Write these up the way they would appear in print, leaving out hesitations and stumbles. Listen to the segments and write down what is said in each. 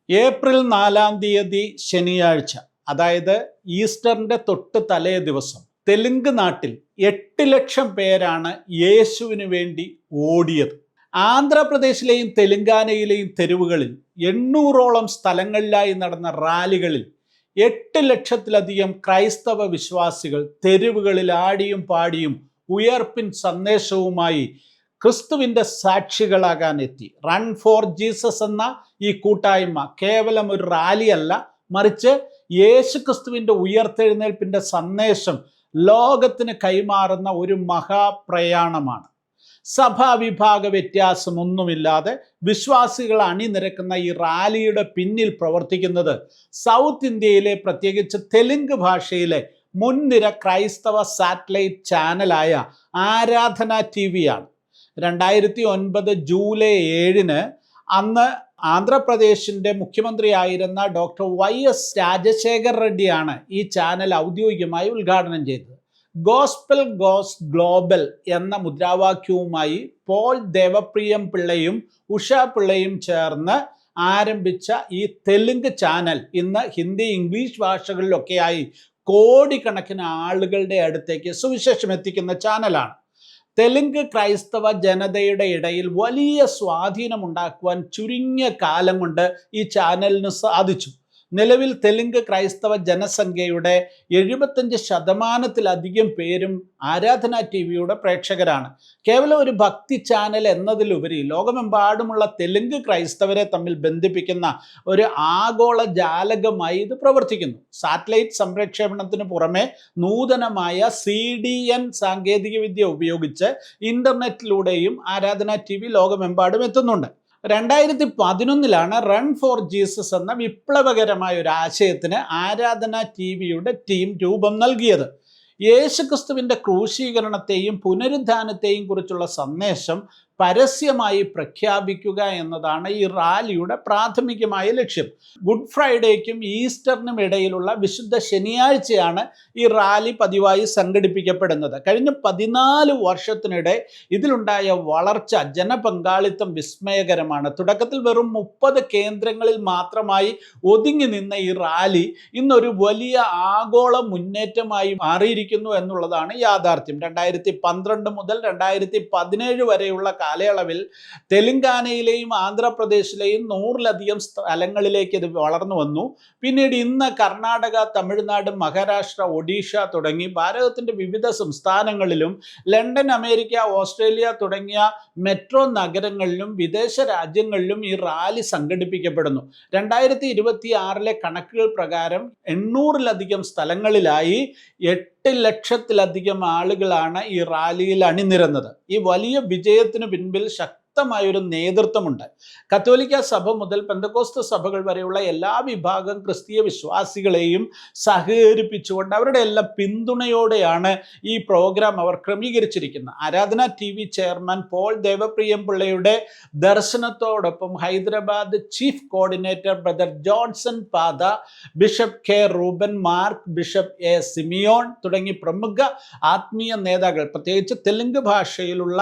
April 4-ാം തീയതി ശനിയാഴ്ച, അതായത് ഈസ്റ്ററിന്റെ തൊട്ട് തലേ ദിവസം, തെലുങ്ക് നാട്ടിൽ 8 ലക്ഷം പേരാണ് യേശുവിന് വേണ്ടി ഓടിയത്. ആന്ധ്രാപ്രദേശിലെയും തെലുങ്കാനയിലെയും തെരുവുകളിൽ 800ഓളം സ്ഥലങ്ങളിലായി നടന്ന റാലികളിൽ 8 ലക്ഷത്തിലധികം ക്രൈസ്തവ വിശ്വാസികൾ തെരുവുകളിൽ ആടിയും പാടിയും ഉയർപ്പിൻ സന്ദേശവുമായി ക്രിസ്തുവിൻ്റെ സാക്ഷികളാകാൻ എത്തി. റൺ ഫോർ ജീസസ് എന്ന ഈ കൂട്ടായ്മ കേവലം ഒരു റാലിയല്ല, മറിച്ച് യേശു ക്രിസ്തുവിൻ്റെ ഉയർത്തെഴുന്നേൽപ്പിൻ്റെ സന്ദേശം ലോകത്തിന് കൈമാറുന്ന ഒരു മഹാപ്രയാണമാണ്. സഭാവിഭാഗ വ്യത്യാസമൊന്നുമില്ലാതെ വിശ്വാസികൾ അണിനിരക്കുന്ന ഈ റാലിയുടെ പിന്നിൽ പ്രവർത്തിക്കുന്നത് സൗത്ത് ഇന്ത്യയിലെ, പ്രത്യേകിച്ച് തെലുങ്ക് ഭാഷയിലെ മുൻനിര ക്രൈസ്തവ സാറ്റലൈറ്റ് ചാനലായ ആരാധന TV ആണ്. 2009 ജൂലൈ 7-ന് അന്ന് ആന്ധ്രാപ്രദേശിൻ്റെ മുഖ്യമന്ത്രിയായിരുന്ന ഡോക്ടർ YS രാജശേഖർ റെഡ്ഡിയാണ് ഈ ചാനൽ ഔദ്യോഗികമായി ഉദ്ഘാടനം ചെയ്തത്. ഗോസ്പൽ ഗോസ് ഗ്ലോബൽ എന്ന മുദ്രാവാക്യവുമായി പോൾ ദേവപ്രിയം പിള്ളയും ഉഷ പിള്ളയും ചേർന്ന് ആരംഭിച്ച ഈ തെലുങ്ക് ചാനൽ ഇന്ന് ഹിന്ദി, ഇംഗ്ലീഷ് ഭാഷകളിലൊക്കെയായി കോടിക്കണക്കിന് ആളുകളുടെ അടുത്തേക്ക് സുവിശേഷം എത്തിക്കുന്ന ചാനലാണ്. തെലുങ്ക് ക്രൈസ്തവ ജനതയുടെ ഇടയിൽ വലിയ സ്വാധീനമുണ്ടാക്കുവാൻ ചുരുങ്ങിയ കാലം കൊണ്ട് ഈ ചാനലിന് സാധിച്ചു. നിലവിൽ തെലുങ്ക് ക്രൈസ്തവ ജനസംഖ്യയുടെ 75% പേരും ആരാധന TVയുടെ പ്രേക്ഷകരാണ്. കേവലം ഒരു ഭക്തി ചാനൽ എന്നതിലുപരി ലോകമെമ്പാടുമുള്ള തെലുങ്ക് ക്രൈസ്തവരെ തമ്മിൽ ബന്ധിപ്പിക്കുന്ന ഒരു ആഗോള ജാലകമായി ഇത് പ്രവർത്തിക്കുന്നു. സാറ്റലൈറ്റ് സംപ്രേക്ഷണത്തിന് പുറമെ നൂതനമായ CDN സാങ്കേതികവിദ്യ ഉപയോഗിച്ച് ഇന്റർനെറ്റിലൂടെയും ആരാധന TV ലോകമെമ്പാടും എത്തുന്നുണ്ട്. 2011-ലാണ് റൺ ഫോർ ജീസസ് എന്ന വിപ്ലവകരമായ ഒരു ആശയത്തിന് ആരാധന TVയുടെ ടീം രൂപം നൽകിയത്. യേശുക്രിസ്തുവിൻ്റെ ക്രൂശീകരണത്തെയും പുനരുദ്ധാനത്തെയും കുറിച്ചുള്ള സന്ദേശം പരസ്യമായി പ്രഖ്യാപിക്കുക എന്നതാണ് ഈ റാലിയുടെ പ്രാഥമികമായ ലക്ഷ്യം. ഗുഡ് ഫ്രൈഡേക്കും ഈസ്റ്ററിനും ഇടയിലുള്ള വിശുദ്ധ ശനിയാഴ്ചയാണ് ഈ റാലി പതിവായി സംഘടിപ്പിക്കപ്പെടുന്നത്. കഴിഞ്ഞ 14 വർഷത്തിനിടെ ഇതിലുണ്ടായ വളർച്ച, ജനപങ്കാളിത്തം വിസ്മയകരമാണ്. തുടക്കത്തിൽ വെറും 30 കേന്ദ്രങ്ങളിൽ മാത്രമായി ഒതുങ്ങി നിന്ന ഈ റാലി ഇന്നൊരു വലിയ ആഗോള മുന്നേറ്റമായി മാറിയിരിക്കുന്നു എന്നുള്ളതാണ് യാഥാർത്ഥ്യം. 2012 മുതൽ 2017 വരെയുള്ള കാലയളവിൽ തെലുങ്കാനയിലെയും ആന്ധ്രാപ്രദേശിലെയും 100-ലധികം സ്ഥലങ്ങളിലേക്ക് ഇത് വളർന്നു വന്നു. പിന്നീട് ഇന്ന് കർണാടക, തമിഴ്നാട്, മഹാരാഷ്ട്ര, ഒഡീഷ തുടങ്ങി ഭാരതത്തിൻ്റെ വിവിധ സംസ്ഥാനങ്ങളിലും ലണ്ടൻ, അമേരിക്ക, ഓസ്ട്രേലിയ തുടങ്ങിയ മെട്രോ നഗരങ്ങളിലും വിദേശ രാജ്യങ്ങളിലും ഈ റാലി സംഘടിപ്പിക്കപ്പെടുന്നു. 2026-ലെ കണക്കുകൾ പ്രകാരം 800-ലധികം സ്ഥലങ്ങളിലായി 8 ലക്ഷത്തിലധികം ആളുകളാണ് ഈ റാലിയിൽ അണിനിരന്നത്. ഈ വലിയ വിജയത്തിന് പിൻപിൽ ശക്തമായൊരു നേതൃത്വമുണ്ട്. കത്തോലിക്ക സഭ മുതൽ പെന്തക്കോസ്ത് സഭകൾ വരെയുള്ള എല്ലാ വിഭാഗം ക്രിസ്തീയ വിശ്വാസികളെയും സഹകരിപ്പിച്ചുകൊണ്ട് അവരുടെ എല്ലാം പിന്തുണയോടെയാണ് ഈ പ്രോഗ്രാം അവർ ക്രമീകരിച്ചിരിക്കുന്നത്. ആരാധന TV ചെയർമാൻ പോൾ ദേവപ്രിയം പിള്ളയുടെ ദർശനത്തോടൊപ്പം Hyderabad chief coordinator brother Johnson Patha, bishop K Reuben Mark, bishop A Simeon തുടങ്ങി പ്രമുഖ ആത്മീയ നേതാക്കൾ, പ്രത്യേകിച്ച് തെലുങ്ക് ഭാഷയിലുള്ള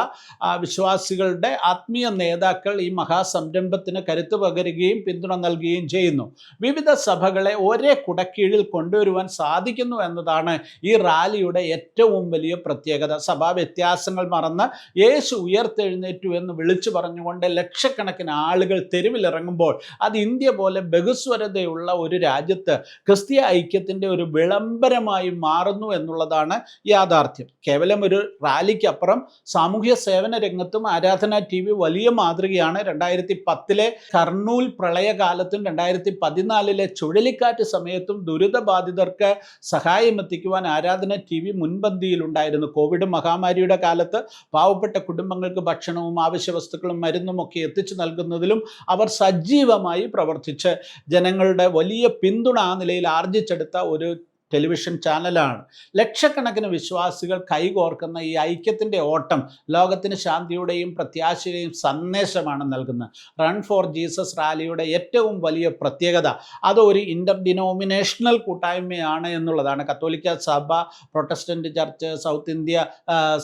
വിശ്വാസികളുടെ ആത്മീയ നേതാക്കൾ ഈ മഹാസംരംഭത്തിന് കരുത്ത് പകരുകയും പിന്തുണ നൽകുകയും ചെയ്യുന്നു. വിവിധ സഭകളെ ഒരേ കുടക്കീഴിൽ കൊണ്ടുവരുവാൻ സാധിക്കുന്നു എന്നതാണ് ഈ റാലിയുടെ ഏറ്റവും വലിയ പ്രത്യേകത. സഭാ വ്യത്യാസങ്ങൾ മറന്ന് യേശു ഉയർത്തെഴുന്നേറ്റു എന്ന് വിളിച്ചു പറഞ്ഞുകൊണ്ട് ലക്ഷക്കണക്കിന് ആളുകൾ തെരുവിലിറങ്ങുമ്പോൾ അത് ഇന്ത്യ പോലെ ബഹുസ്വരതയുള്ള ഒരു രാജ്യത്ത് ക്രിസ്തീയ ഐക്യത്തിൻ്റെ ഒരു വിളംബരമായി മാറുന്നു എന്നുള്ളതാണ് യാഥാർത്ഥ്യം. കേവലം ഒരു റാലിക്കപ്പുറം സാമൂഹ്യ സേവന രംഗത്തും ആരാധന TV വലിയ മാതൃകയാണ്. 2010-ലെ കർണൂൽ പ്രളയകാലത്തും 2014-ലെ ചുഴലിക്കാറ്റ് സമയത്തും ദുരിതബാധിതർക്ക് സഹായമെത്തിക്കുവാൻ ആരാധന TV മുൻപന്തിയിലുണ്ടായിരുന്നു. കോവിഡ് മഹാമാരിയുടെ കാലത്ത് പാവപ്പെട്ട കുടുംബങ്ങൾക്ക് ഭക്ഷണവും ആവശ്യ വസ്തുക്കളും മരുന്നും ഒക്കെ എത്തിച്ചു നൽകുന്നതിലും അവർ സജീവമായി പ്രവർത്തിച്ച് ജനങ്ങളുടെ വലിയ പിന്തുണ ആ നിലയിൽ ആർജിച്ചെടുത്ത ഒരു ടെലിവിഷൻ ചാനലാണ്. ലക്ഷക്കണക്കിന് വിശ്വാസികൾ കൈകോർക്കുന്ന ഈ ഐക്യത്തിൻ്റെ ഓട്ടം ലോകത്തിന് ശാന്തിയുടെയും പ്രത്യാശയുടെയും സന്ദേശമാണ് നൽകുന്നത്. റൺ ഫോർ ജീസസ് റാലിയുടെ ഏറ്റവും വലിയ പ്രത്യേകത അത് ഒരു ഇൻ്റർ ഡിനോമിനേഷണൽ കൂട്ടായ്മയാണ് എന്നുള്ളതാണ്. കത്തോലിക്ക സഭ, Protestant church, south India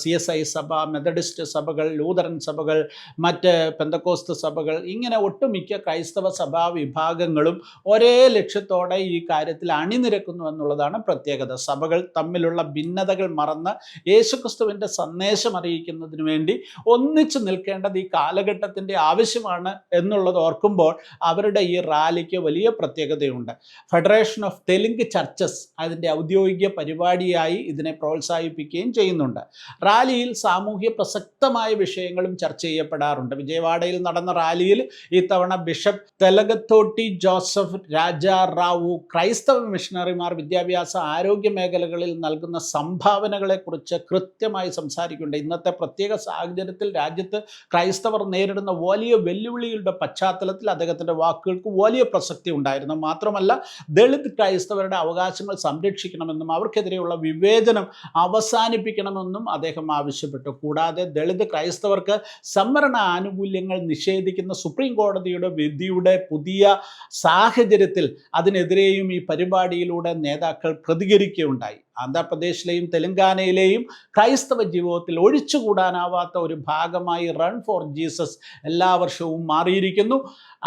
CSI സഭ, മെത്തഡിസ്റ്റ് സഭകൾ, ലൂതറൻ സഭകൾ, മറ്റ് പെന്തക്കോസ്ത് സഭകൾ, ഇങ്ങനെ ഒട്ടുമിക്ക ക്രൈസ്തവ സഭാ വിഭാഗങ്ങളും ഒരേ ലക്ഷ്യത്തോടെ ഈ കാര്യത്തിൽ അണിനിരക്കുന്നു എന്നുള്ളതാണ് പ്രത്യേകത. സഭകൾ തമ്മിലുള്ള ഭിന്നതകൾ മറന്ന് യേശുക്രിസ്തുവിൻ്റെ സന്ദേശം അറിയിക്കുന്നതിന് വേണ്ടി ഒന്നിച്ചു നിൽക്കേണ്ടത് ഈ കാലഘട്ടത്തിൻ്റെ ആവശ്യമാണ് എന്നുള്ളത് ഓർക്കുമ്പോൾ അവരുടെ ഈ റാലിക്ക് വലിയ പ്രത്യേകതയുണ്ട്. ഫെഡറേഷൻ ഓഫ് തെലുങ്ക് ചർച്ചസ് അതിൻ്റെ ഔദ്യോഗിക പരിപാടിയായി ഇതിനെ പ്രോത്സാഹിപ്പിക്കുകയും ചെയ്യുന്നുണ്ട്. റാലിയിൽ സാമൂഹ്യ പ്രസക്തമായ വിഷയങ്ങളും ചർച്ച ചെയ്യപ്പെടാറുണ്ട്. വിജയവാഡയിൽ നടന്ന റാലിയിൽ ഇത്തവണ ബിഷപ്പ് തെലഗത്തോട്ടി ജോസഫ് രാജാറാവു ക്രൈസ്തവ മിഷണറിമാർ വിദ്യാഭ്യാസ ആരോഗ്യ മേഖലകളിൽ നൽകുന്ന സംഭാവനകളെക്കുറിച്ച് കൃത്യമായി സംസാരിക്കുന്നുണ്ട്. ഇന്നത്തെ പ്രത്യേക സാഹചര്യത്തിൽ രാജ്യത്ത് ക്രൈസ്തവർ നേരിടുന്ന വലിയ വെല്ലുവിളികളുടെ പശ്ചാത്തലത്തിൽ അദ്ദേഹത്തിൻ്റെ വാക്കുകൾക്ക് വലിയ പ്രസക്തി ഉണ്ടായിരുന്നു. മാത്രമല്ല, ദളിത് ക്രൈസ്തവരുടെ അവകാശങ്ങൾ സംരക്ഷിക്കണമെന്നും അവർക്കെതിരെയുള്ള വിവേചനം അവസാനിപ്പിക്കണമെന്നും അദ്ദേഹം ആവശ്യപ്പെട്ടു. കൂടാതെ ദളിത് ക്രൈസ്തവർക്ക് സംവരണ ആനുകൂല്യങ്ങൾ നിഷേധിക്കുന്ന സുപ്രീം കോടതിയുടെ വിധിയുടെ പുതിയ സാഹചര്യത്തിൽ അതിനെതിരെയും ഈ പരിപാടിയിലൂടെ നേതാക്കൾ പ്രതികരിക്കുകയുണ്ടായി. ആന്ധ്രാപ്രദേശിലെയും തെലങ്കാനയിലെയും ക്രൈസ്തവ ജീവിതത്തിൽ ഒഴിച്ചുകൂടാനാവാത്ത ഒരു ഭാഗമായി റൺ ഫോർ ജീസസ് എല്ലാ വർഷവും മാറിയിരിക്കുന്നു.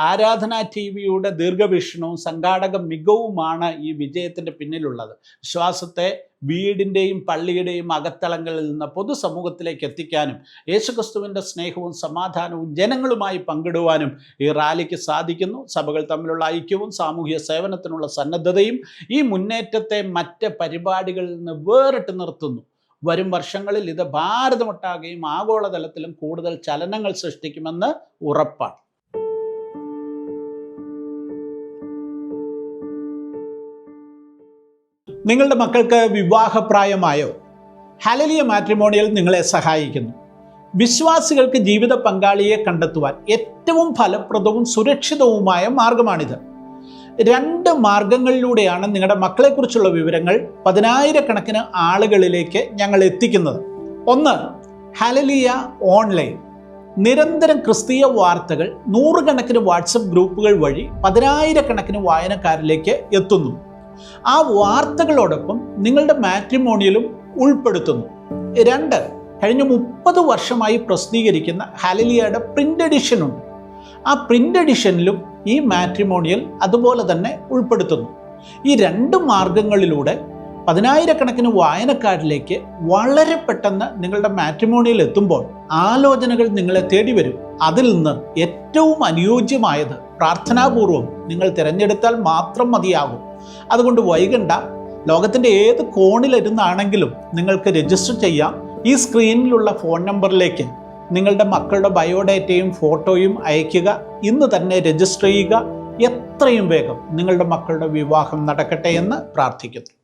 ആരാധന TVയുടെ ദീർഘവീക്ഷണവും സംഘാടക മികവുമാണ് ഈ വിജയത്തിൻ്റെ പിന്നിലുള്ളത്. വിശ്വാസത്തെ വീടിൻ്റെയും പള്ളിയുടെയും അകത്തളങ്ങളിൽ നിന്ന് പൊതുസമൂഹത്തിലേക്ക് എത്തിക്കാനും യേശുക്രിസ്തുവിൻ്റെ സ്നേഹവും സമാധാനവും ജനങ്ങളുമായി പങ്കിടുവാനും ഈ റാലിക്ക് സാധിക്കുന്നു. സഭകൾ തമ്മിലുള്ള ഐക്യവും സാമൂഹ്യ സേവനത്തിനുള്ള സന്നദ്ധതയും ഈ മുന്നേറ്റത്തെ മറ്റ് പരിപാടികളിൽ നിന്ന് വേറിട്ട് നിർത്തുന്നു. വരും വർഷങ്ങളിൽ ഇത് ഭാരതമൊട്ടാകെയും ആഗോളതലത്തിലും കൂടുതൽ ചലനങ്ങൾ സൃഷ്ടിക്കുമെന്ന് ഉറപ്പാണ്. നിങ്ങളുടെ മക്കൾക്ക് വിവാഹപ്രായമായോ? ഹല്ലേലൂയ മാട്രിമോണിയൽ നിങ്ങളെ സഹായിക്കുന്നു. വിശ്വാസികൾക്ക് ജീവിത പങ്കാളിയെ കണ്ടെത്തുവാൻ ഏറ്റവും ഫലപ്രദവും സുരക്ഷിതവുമായ മാർഗമാണിത്. 2 മാർഗങ്ങളിലൂടെയാണ് നിങ്ങളുടെ മക്കളെക്കുറിച്ചുള്ള വിവരങ്ങൾ 10,000-കണക്കിന് ആളുകളിലേക്ക് ഞങ്ങൾ എത്തിക്കുന്നത്. ഒന്ന്, ഹല്ലേലൂയ ഓൺലൈൻ. നിരന്തരം ക്രിസ്തീയ വാർത്തകൾ 100 വാട്സപ്പ് ഗ്രൂപ്പുകൾ വഴി 10,000-കണക്കിന് വായനക്കാരിലേക്ക് എത്തുന്നു. ആ വാർത്തകളോടൊപ്പം നിങ്ങളുടെ മാട്രിമോണിയലും ഉൾപ്പെടുത്തുന്നു. 2, കഴിഞ്ഞ 30 വർഷമായി പ്രസിദ്ധീകരിക്കുന്ന ഹല്ലേലൂയയുടെ പ്രിന്റ് എഡിഷൻ ഉണ്ട്. ആ പ്രിന്റ് എഡിഷനിലും ഈ മാട്രിമോണിയൽ അതുപോലെ തന്നെ ഉൾപ്പെടുത്തുന്നു. ഈ 2 മാർഗങ്ങളിലൂടെ 10,000-കണക്കിന് വായനക്കാരിലേക്ക് വളരെ പെട്ടെന്ന് നിങ്ങളുടെ മാട്രിമോണിയൽ എത്തുമ്പോൾ ആലോചനകൾ നിങ്ങളെ തേടി വരും. അതിൽ നിന്ന് ഏറ്റവും അനുയോജ്യമായത് പ്രാർത്ഥനാപൂർവം നിങ്ങൾ തിരഞ്ഞെടുത്താൽ മാത്രം മതിയാകും. അതുകൊണ്ട് വൈകണ്ട. ലോകത്തിൻ്റെ ഏത് കോണിലിരുന്നാണെങ്കിലും നിങ്ങൾക്ക് രജിസ്റ്റർ ചെയ്യാം. ഈ സ്ക്രീനിലുള്ള ഫോൺ നമ്പറിലേക്ക് നിങ്ങളുടെ മക്കളുടെ ബയോഡേറ്റയും ഫോട്ടോയും അയയ്ക്കുക. ഇന്ന് തന്നെ രജിസ്റ്റർ ചെയ്യുക. എത്രയും വേഗം നിങ്ങളുടെ മക്കളുടെ വിവാഹം നടക്കട്ടെ എന്ന് പ്രാർത്ഥിക്കുന്നു.